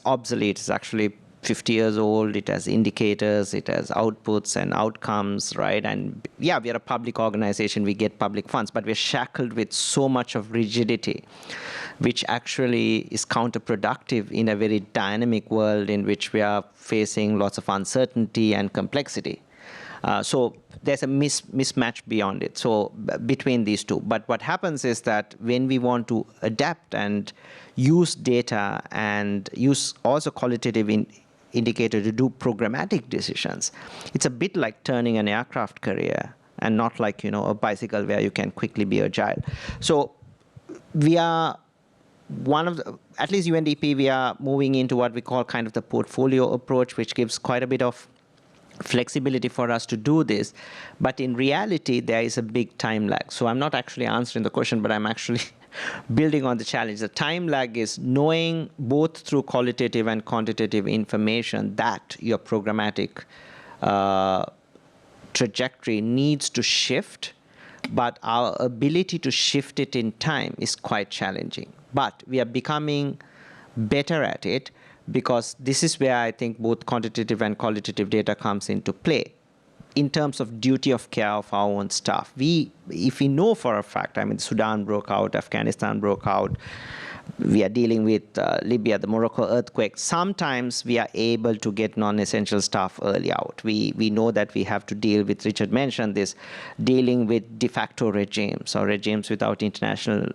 obsolete. It's actually 50 years old. It has indicators. It has outputs and outcomes, right? And yeah, we are a public organization. We get public funds, but we're shackled with so much of rigidity, which actually is counterproductive in a very dynamic world in which we are facing lots of uncertainty and complexity. So there's a mismatch beyond it, so between these two. But what happens is that when we want to adapt and use data and use also qualitative indicator to do programmatic decisions, it's a bit like turning an aircraft carrier and not like a bicycle where you can quickly be agile. So we are one of the, at least UNDP, we are moving into what we call kind of the portfolio approach, which gives quite a bit of flexibility for us to do this, but in reality there is a big time lag. So I'm not actually answering the question, but I'm actually building on the challenge. The time lag is knowing both through qualitative and quantitative information that your programmatic trajectory needs to shift, but our ability to shift it in time is quite challenging. But we are becoming better at it, because this is where I think both quantitative and qualitative data comes into play. In terms of duty of care of our own staff, if we know for a fact, I mean, Sudan broke out, Afghanistan broke out, we are dealing with Libya, the Morocco earthquake, sometimes we are able to get non-essential staff early out. We know that we have to deal with, Richard mentioned this, dealing with de facto regimes or regimes without international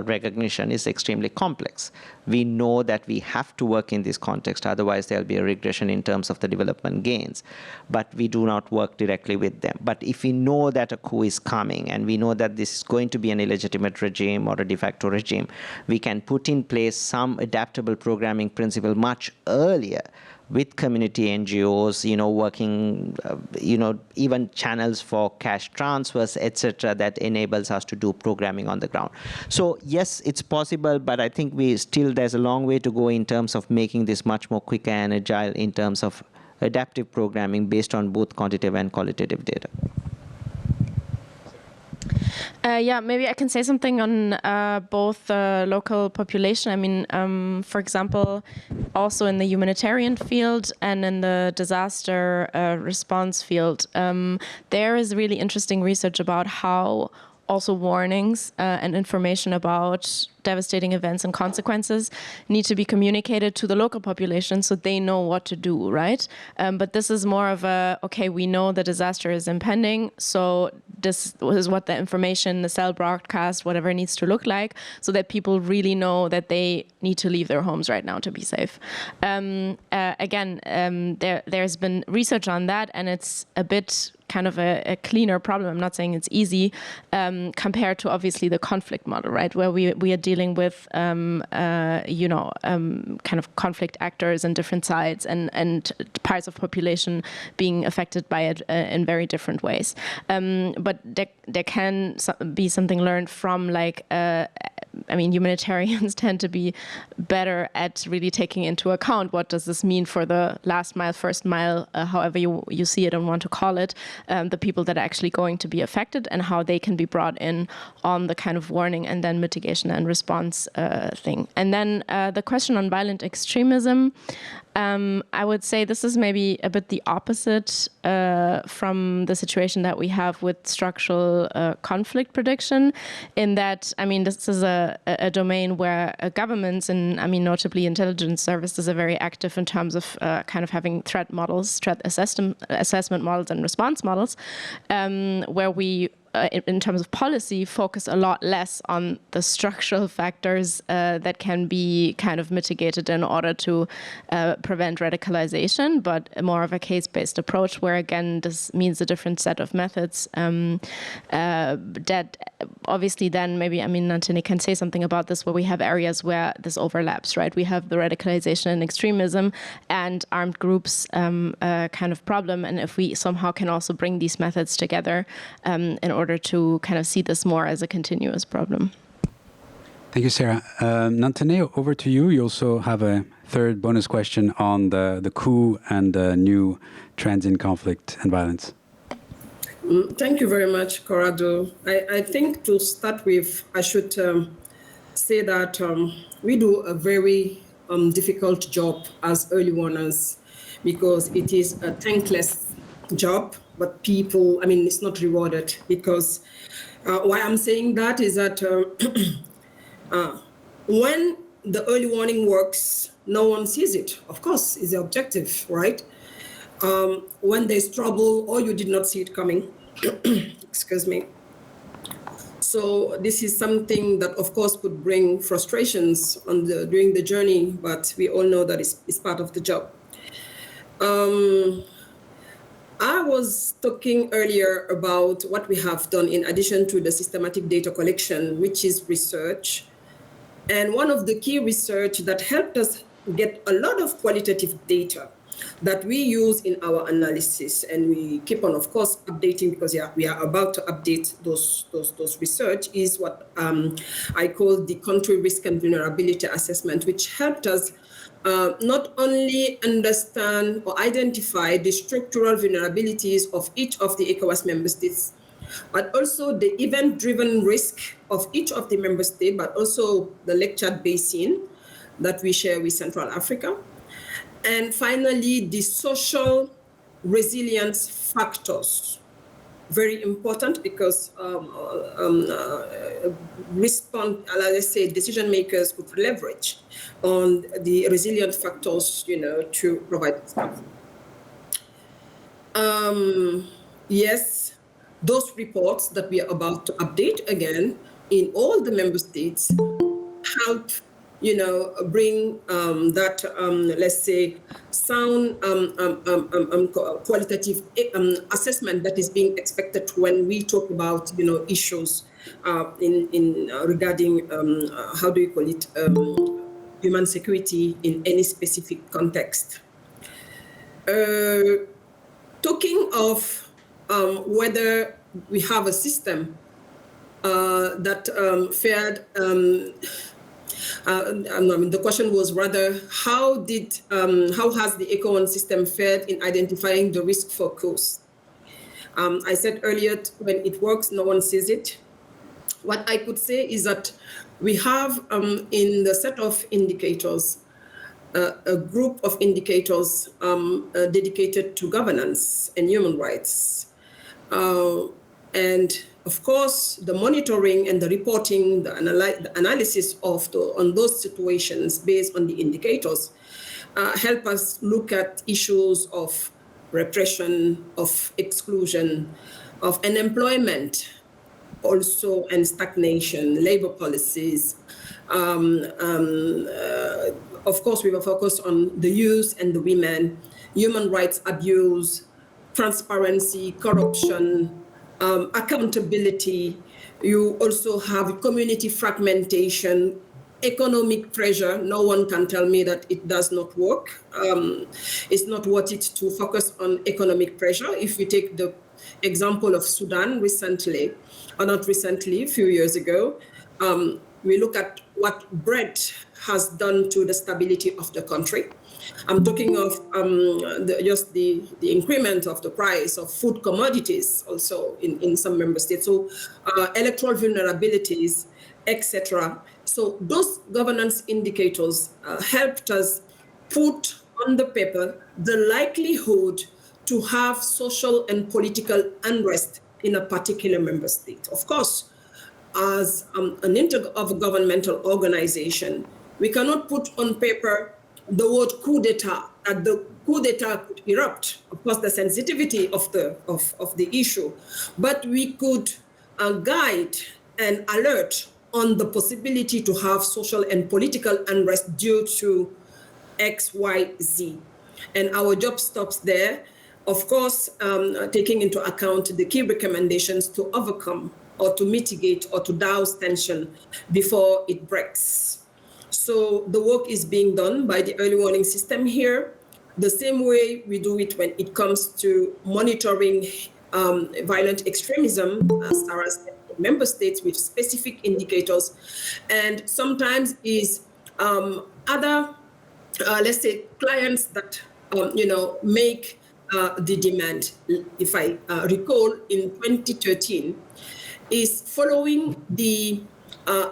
recognition is extremely complex. We know that we have to work in this context, otherwise there'll be a regression in terms of the development gains, but we do not work directly with them. But if we know that a coup is coming and we know that this is going to be an illegitimate regime or a de facto regime, we can put in place some adaptable programming principle much earlier with community NGOs, working, even channels for cash transfers, etc., that enables us to do programming on the ground. So yes, it's possible, but I think there's a long way to go in terms of making this much more quicker and agile in terms of adaptive programming based on both quantitative and qualitative data. Yeah, maybe I can say something on both the local population. I mean, for example, also in the humanitarian field and in the disaster response field, there is really interesting research about how also warnings and information about devastating events and consequences need to be communicated to the local population so they know what to do, right? But this is more of a, okay, we know the disaster is impending, so this is what the information, the cell broadcast, whatever needs to look like, so that people really know that they need to leave their homes right now to be safe. There's been research on that, and it's a bit kind of a cleaner problem. I'm not saying it's easy compared to obviously the conflict model, right, where we are dealing with kind of conflict actors and different sides and parts of population being affected by it in very different ways. But there can be something learned from, like, I mean, humanitarians tend to be better at really taking into account what does this mean for the last mile, first mile, however you see it and want to call it, the people that are actually going to be affected, and how they can be brought in on the kind of warning and then mitigation and response thing. And then the question on violent extremism, I would say this is maybe a bit the opposite from the situation that we have with structural conflict prediction, in that, I mean, this is a domain where governments, and I mean, notably intelligence services, are very active in terms of kind of having threat models, threat assessment models and response models, where we, in terms of policy, focus a lot less on the structural factors that can be kind of mitigated in order to prevent radicalization, but more of a case-based approach, where again this means a different set of methods that obviously then maybe, I mean, Nantini can say something about this, where we have areas where this overlaps, right? We have the radicalization and extremism and armed groups kind of problem, and if we somehow can also bring these methods together in order to kind of see this more as a continuous problem. Thank you, Sarah. Nantini, over to you. You also have a third bonus question on the coup and new trends in conflict and violence. Thank you very much, Corrado. I think to start with, I should say that we do a very difficult job as early warners, because it is a thankless job, but people, I mean, it's not rewarded, because why I'm saying that is that when the early warning works, no one sees it. Of course, is the objective, right? When there's trouble or you did not see it coming, excuse me. So this is something that, of course, could bring frustrations during the journey, but we all know that it's part of the job. I was talking earlier about what we have done in addition to the systematic data collection, which is research. And one of the key research that helped us get a lot of qualitative data that we use in our analysis, and we keep on, of course, updating, because we are about to update those research, is what I call the country risk and vulnerability assessment, which helped us not only understand or identify the structural vulnerabilities of each of the ECOWAS member states, but also the event-driven risk of each of the member states, but also the Lake Chad Basin that we share with Central Africa. And finally, the social resilience factors. Very important, because let's say decision makers could leverage on the resilient factors, to provide stuff. Yes, those reports that we are about to update again in all the member states help, bring that, let's say, sound qualitative assessment that is being expected when we talk about, issues regarding, how do you call it, human security in any specific context. Talking of whether we have a system that fared, the question was rather, how has the ECO1 system fared in identifying the risk for coups? I said earlier, when it works, no one sees it. what I could say is that we have in the set of indicators, a group of indicators dedicated to governance and human rights. And of course, the monitoring and the reporting, the analysis on those situations based on the indicators help us look at issues of repression, of exclusion, of unemployment, also, and stagnation, labor policies. Of course, we were focused on the youth and the women, human rights abuse, transparency, corruption, accountability. You also have community fragmentation, economic pressure. No one can tell me that it does not work. It's not worth it to focus on economic pressure. If we take the example of Sudan recently, or not recently, a few years ago, we look at what Brexit has done to the stability of the country. I'm talking of just the increment of the price of food commodities also in some member states. So electoral vulnerabilities, etc. So those governance indicators helped us put on the paper the likelihood to have social and political unrest in a particular member state. Of course, as an intergovernmental organization, we cannot put on paper the word coup d'etat, that the coup d'etat could erupt. Of course, the sensitivity of the issue, but we could guide and alert on the possibility to have social and political unrest due to X, Y, Z. And our job stops there. Of course, taking into account the key recommendations to overcome or to mitigate or to douse tension before it breaks. So the work is being done by the early warning system here, the same way we do it when it comes to monitoring violent extremism, as Sarah said, in member states with specific indicators, and sometimes is other, let's say, clients that make the demand. If I recall, in 2013, is following the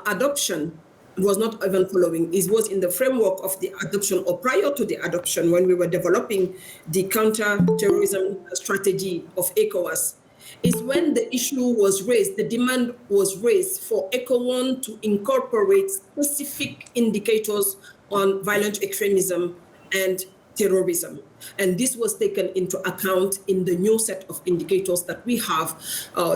adoption. It was not even following. It was in the framework of the adoption or prior to the adoption when we were developing the counter-terrorism strategy of ECOWAS, is when the issue was raised, the demand was raised for ECOWAS to incorporate specific indicators on violent extremism and terrorism. And this was taken into account in the new set of indicators that we have,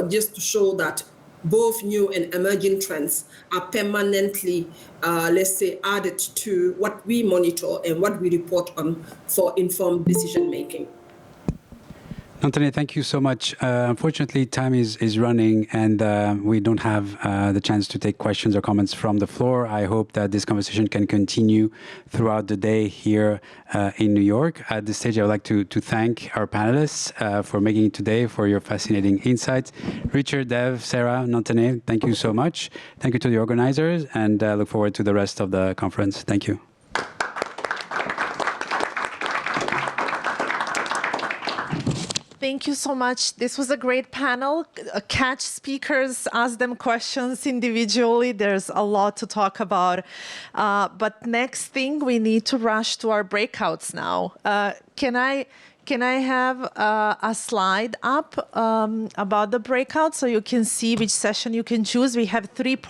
just to show that both new and emerging trends are permanently, let's say, added to what we monitor and what we report on for informed decision making. Anthony, thank you so much. Unfortunately, time is running, and we don't have the chance to take questions or comments from the floor. I hope that this conversation can continue throughout the day here in New York. At this stage, I would like to thank our panelists for making it today, for your fascinating insights. Richard, Dev, Sarah, Anthony, thank you so much. Thank you to the organizers, and look forward to the rest of the conference. Thank you. Thank you so much. This was a great panel. Catch speakers, ask them questions individually. There's a lot to talk about. But next thing, we need to rush to our breakouts now. Can I have a slide up about the breakout so you can see which session you can choose? We have 3 parts.